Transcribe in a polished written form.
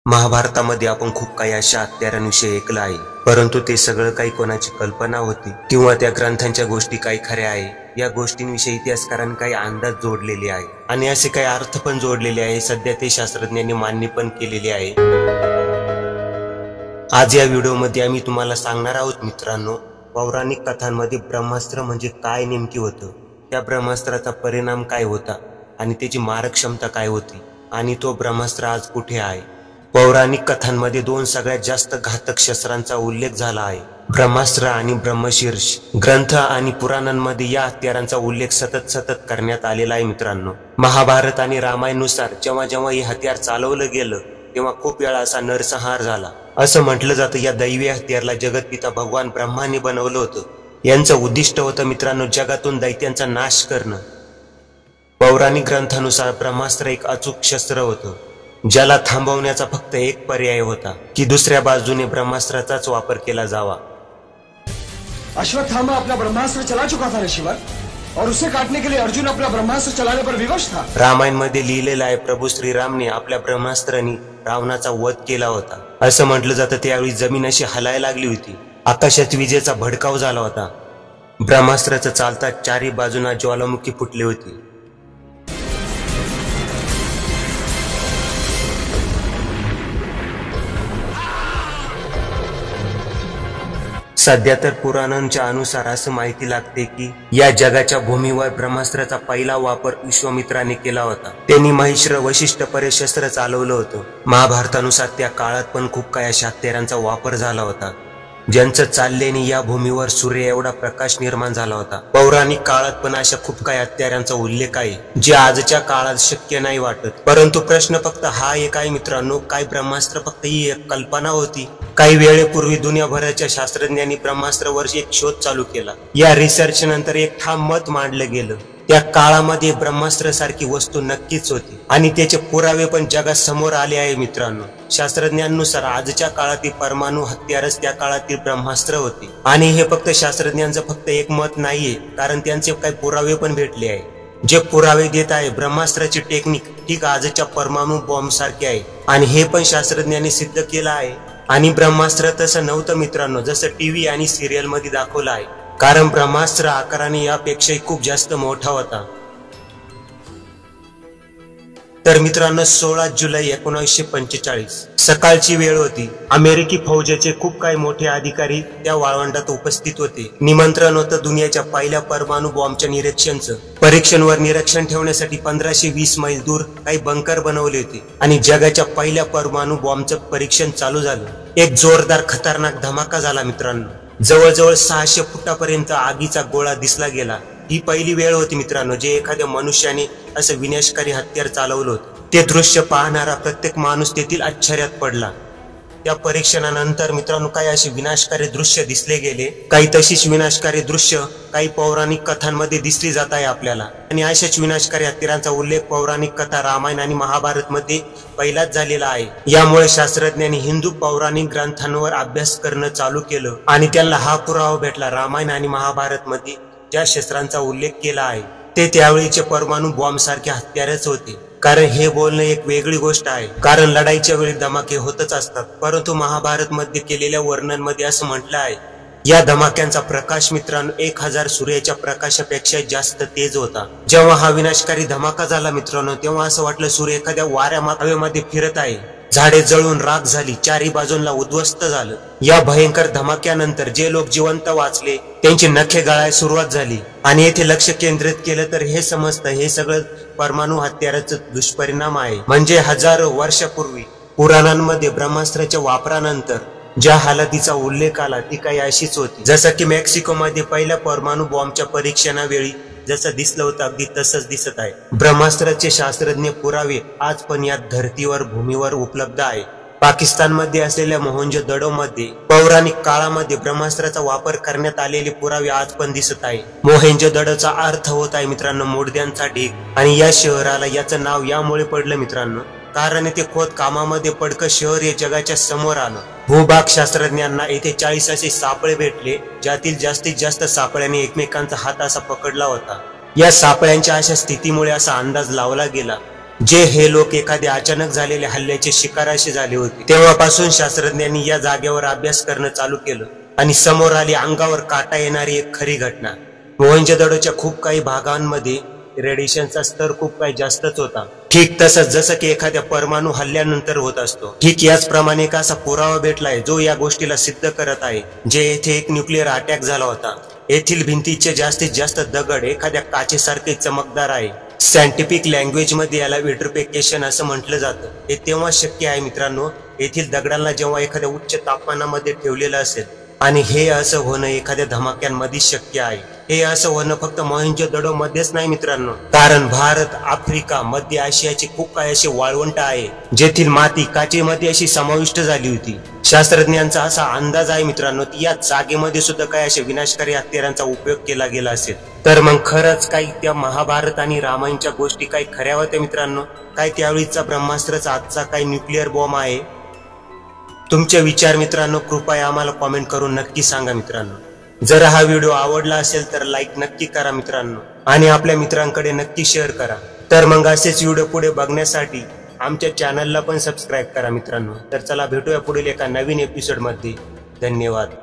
महाभारतामध्ये आपण खूप काही अशा हत्यारांविषयी ऐकलं आहे, परंतु ते सगळं काही कोणाची कल्पना होती किंवा त्या ग्रंथांच्या गोष्टी काही खऱ्या आहे या गोष्टींविषयी इतिहासकारांनी काही अंदाज जोडलेले आहे आणि असे काही अर्थ पण जोडलेले आहे। सध्या ते शास्त्रज्ञांनी मान्य पण केलेले आहे। आज या व्हिडिओमध्ये आम्ही तुम्हाला सांगणार आहोत मित्रांनो, पौराणिक कथांमध्ये ब्रह्मास्त्र म्हणजे काय नेमकी होतं, त्या ब्रह्मास्त्राचा परिणाम काय होता आणि त्याची मारक क्षमता काय होती आणि तो ब्रह्मास्त्र आज कुठे आहे। पौराणिक कथांमध्ये दोन सगळ्यात जास्त घातक शस्त्रांचा उल्लेख झाला आहे, ब्रह्मास्त्र आणि ब्रह्मशीर्ष। ग्रंथ आणि पुराणांमध्ये या हत्यारांचा उल्लेख सतत करण्यात आलेला आहे मित्रांनो। महाभारत आणि रामायणानुसार जेव्हा जेव्हा हे हत्यार चालवलं गेलं तेव्हा खूप वेळा असा नरसंहार झाला। असं म्हटलं जातं या दैवी हत्याराला जगतपिता भगवान ब्रह्माने बनवलं होतं। यांचं उद्दिष्ट होतं मित्रांनो जगातून दैत्यांचा नाश करणं। पौराणिक ग्रंथानुसार ब्रह्मास्त्र एक अचूक शस्त्र होतं, ज्याला थांबवण्याचा फक्त एक पर्याय होता की दुसऱ्या बाजूने ब्रह्मास्त्राचाच वापर केला जावा। अश्वत्थामा अपना ब्रह्मास्त्र चला चुका था ऋषिवर, और उसे काटने के लिए अर्जुन अपना ब्रह्मास्त्र चलाने पर विवश था। रामायण मध्ये लिहिलेलं आहे प्रभू श्रीरामने आपल्या ब्रह्मास्त्राने रावणाचा वध केला होता। असं म्हटलं जातं त्यावेळी जमीन अशी हलायला लागली होती, आकाशात विजेचा भडकाव झाला होता। ब्रह्मास्त्राचं चालता चारी बाजूंना ज्वालामुखी फुटली होती। सध्या तर पुराणांच्या अनुसार असं माहिती लागते की या जगाच्या भूमीवर ब्रह्मास्त्राचा पहिला वापर विश्वामित्राने केला होता। त्यांनी महिश्र वशिष्ठ शस्त्र चालवलं होतं। महाभारतानुसार त्या काळात पण खूप काही अशा हत्यारांचा वापर झाला होता, ज्यांचं चालल्याने या भूमीवर सूर्य एवढा प्रकाश निर्माण झाला होता। पौराणिक काळात पण अशा खूप काही हत्यारांचा उल्लेख आहे जे आजच्या काळात शक्य नाही वाटत। परंतु प्रश्न फक्त हा एक आहे मित्रांनो, काय ब्रह्मास्त्र फक्त ही एक कल्पना होती? काही वेळेपूर्वी दुनियाभराच्या शास्त्रज्ञांनी ब्रह्मास्त्रावर एक शोध चालू केला। या रिसर्च नंतर एक ठाम मत मांडलं गेलं, त्या काळामध्ये ब्रह्मास्त्र सारखी वस्तू नक्कीच होती आणि त्याचे पुरावे पण जगासमोर आले आहे मित्रांनो। शास्त्रज्ञांनुसार आजच्या काळातील परमाणु हत्यारच त्या काळातील ब्रह्मास्त्र होते आणि हे फक्त शास्त्रज्ञांचं फक्त एक मत नाहीये, कारण त्यांचे काही पुरावे पण भेटले आहे। जे पुरावे देत आहे ब्रह्मास्त्राची टेक्निक ठीक आजच्या परमाणु बॉम्ब सारखे आहे आणि हे पण शास्त्रज्ञांनी सिद्ध केलं आहे। आणि ब्रह्मास्त्र तसं नव्हतं मित्रांनो जसं टीव्ही आणि सिरियल मध्ये दाखवलं आहे, कारण ब्रह्मास्त्र आकाराने यापेक्षाही खूप जास्त मोठा होता। तर मित्रांनो 16 जुलै 1945 सकाळची वेळ होती। अमेरिकी फौजेचे खूप काही मोठे अधिकारी त्या वाळवंटात उपस्थित होते। निमंत्रण होतं दुनियाच्या पहिल्या परमाणु बॉम्बच्या निरीक्षणचं। परीक्षणवर निरीक्षण ठेवण्यासाठी 1520 मैल दूर काही बंकर बनवले होते आणि जगाच्या पहिल्या परमाणु बॉम्बचं परीक्षण चालू झालं। एक जोरदार खतरनाक धमाका झाला मित्रांनो, जवळजवळ 600 फुटापर्यंत आगीचा गोळा दिसला गेला। ही पहिली वेळ होती मित्रांनो जे एखाद्या मनुष्याने असं विनाशकारी हत्यार चालवलं होतं। ते दृश्य पाहणारा प्रत्येक माणूस तेथील आश्चर्यात पडला। त्या परीक्षणानंतर मित्रांनो काही असे विनाशकारी दृश्य दिसले गेले, काही तशीच विनाशकारी दृश्य काही पौराणिक कथांमध्ये दिसली जात आहे आपल्याला। आणि अशाच विनाशकारी हत्यारांचा उल्लेख पौराणिक कथा रामायण आणि महाभारत मध्ये पहिलाच झालेला आहे। यामुळे शास्त्रज्ञांनी हिंदू पौराणिक ग्रंथांवर अभ्यास करणं चालू केलं आणि त्यांना हा पुरावा भेटला, रामायण आणि महाभारत मध्ये ज्या शस्त्रांचा उल्लेख केला आहे ते त्यावेळीचे परमाणु बॉम्ब सारखे हत्यारच होते। कारण हे बोलणं एक वेगळी गोष्ट आहे, कारण लढाईच्या वेळी धमाके होतच असतात, परंतु महाभारत मध्ये केलेल्या वर्णन मध्ये असं म्हटलं आहे या धमाक्यांचा प्रकाश मित्रांनो 1000 सूर्याच्या प्रकाशापेक्षा जास्त तेज होता। जेव्हा हा विनाशकारी धमाका झाला मित्रांनो तेव्हा असं वाटलं सूर्य एखाद्या वाऱ्या हवेमध्ये फिरत आहे। झाडे जळून राख झाली, चारी बाजूंना उद्ध्वस्त झालं। या भयंकर धमाक्यानंतर जे लोक जिवंत वाचले त्यांची नखे गळायला सुरुवात झाली आणि येथे लक्ष केंद्रित केलं तर हे समजतं हे सगळं परमाणु हत्याराचं दुष्परिणाम आहे। म्हणजे हजारो वर्षापूर्वी पुराणांमध्ये ब्रह्मास्त्राच्या वापरानंतर ज्या हालतीचा उल्लेख आला ती काही अशीच होती, जसं की मेक्सिको मध्ये पहिल्या परमाणु बॉम्बच्या परीक्षणावेळी जसं दिसलं होतं अगदी तसंच दिसत आहे। ब्रह्मास्त्राचे शास्त्रज्ञ पुरावे आज पण या धर्तीवर भूमीवर उपलब्ध आहे। पाकिस्तान मध्ये असलेल्या मोहनजोदडो मध्ये पौराणिक काळामध्ये ब्रह्मास्त्राचा वापर करण्यात आलेले पुरावे आज पण दिसत आहे। मोहनजोदडोचा अर्थ होत आहे मित्रांनो मूर्त्यांचा ढीग आणि या शहराला याचं नाव यामुळे पडलं मित्रांनो कारण येथे खोद कामामध्ये पडकं शहर हे जगाच्या समोर आलं। भूभाग शास्त्रज्ञांना येथे 40 असे सापळे भेटले, ज्यातील जास्तीत जास्त सापळ्यांनी एकमेकांचा हात असा पकडला होता। या सापळ्यांच्या अशा स्थितीमुळे असा अंदाज लावला गेला जे हे लोक एखाद्या अचानक झालेल्या हल्ल्याचे शिकाराशी झाले होते. तेव्हापासून शास्त्रज्ञांनी या जागेवर अभ्यास करणं चालू केलं आणि समोर आली अंगावर काटा येणारी एक खरी घटना. मोहनजोदडोच्या खूप काही भागांमध्ये रेडिएशनचा स्तर खूप काही जास्तच होता. ठीक तसंच जसं की एखाद्या परमाणू हल्ल्यानंतर होत असतो, ठीक याचप्रमाणे एक असा पुरावा भेटलाय जो या गोष्टीला सिद्ध करत आहे. जे येथे एक न्यूक्लिअर अटॅक झाला होता. येथील भिंतीचे जास्तीत जास्त दगड एखाद्या काचेसारखे चमकदार आहे. सायंटिफिक लँग्वेज मध्ये याला विट्रिफिकेशन असं म्हटलं जातं. हे तेव्हा शक्य आहे मित्रांनो, येथील दगडांना जेव्हा एखाद्या उच्च तापमानामध्ये ठेवलेलं असेल. आणि हे असं होणं एखाद्या धमाक्यांमध्ये शक्य आहे. हे असं होणं फक्त मोहनजोदडो मध्येच नाही मित्रांनो, कारण भारत, आफ्रिका, मध्य आशियाची खूप काही अशी वाळवंट आहे जेथील माती काचेमध्ये अशी समाविष्ट झाली होती. शास्त्रज्ञांचा असा अंदाज आहे मित्रांनो की या जागेमध्ये सुद्धा काही अशा विनाशकारी हत्यारांचा उपयोग केला गेला असेल. तर मग खरंच काही त्या महाभारत आणि रामायणच्या गोष्टी काही खऱ्या होत्या मित्रांनो? काय त्यावेळीचा ब्रह्मास्त्रचा आजचा काही न्यूक्लिअर बॉम्ब आहे? तुमचे विचार मित्रांनो कृपया आम्हाला कॉमेंट करून नक्की सांगा मित्रांनो. जर हा व्हिडिओ आवडला असेल तर लाईक नक्की करा मित्रांनो, आणि आपल्या मित्रांकडे नक्की शेअर करा. तर मग असेच व्हिडिओ पुढे बघण्यासाठी आमच्या चॅनलला पण सबस्क्राईब करा मित्रांनो. तर चला भेटूया पुढील एका नवीन एपिसोड मध्ये. धन्यवाद.